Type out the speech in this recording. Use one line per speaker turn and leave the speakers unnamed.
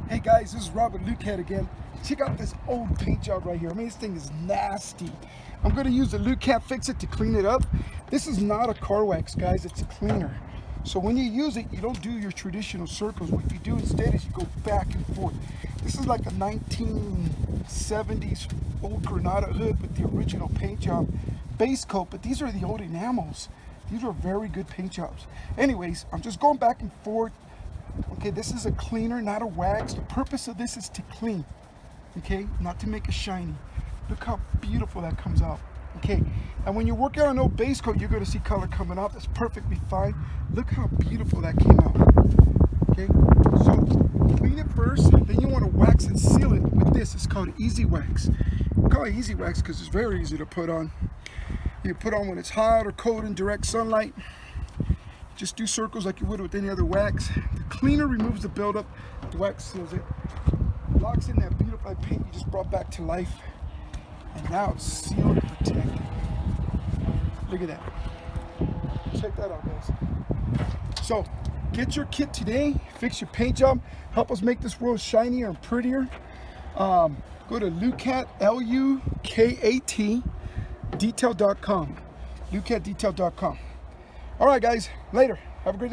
Hey guys, this is Robert Lukat again. Check out this old paint job right here. I mean, this thing is nasty. I'm going to use the Lukat Fix It to clean it up. This is not a car wax, guys. It's a cleaner. So when you use it, you don't do your traditional circles. What you do instead is you go back and forth. This is like a 1970s old Granada hood with the original paint job base coat, but these are the old enamels. These are very good paint jobs. Anyways, I'm just going back and forth. Okay, this is a cleaner, not a wax. The purpose of this is to clean, okay, not to make it shiny. Look how beautiful that comes out. Okay, and when you're working on an old base coat, you're going to see color coming out. That's perfectly fine. Look how beautiful that came out. Okay, so clean it first, then you want to wax and seal it with this. It's called Easy Wax. We call it Easy Wax because it's very easy to put on. You put on when it's hot or cold in direct sunlight. Just do circles like you would with any other wax. The cleaner removes the buildup, the wax seals it, locks in that beautiful paint you just brought back to life, and now it's sealed and protected. Look at that. Check that out, guys. So, get your kit today, fix your paint job, help us make this world shinier and prettier. Go to Lukat, L-U-K-A-T, detail.com, lukatdetail.com. All right, guys, later. Have a great day.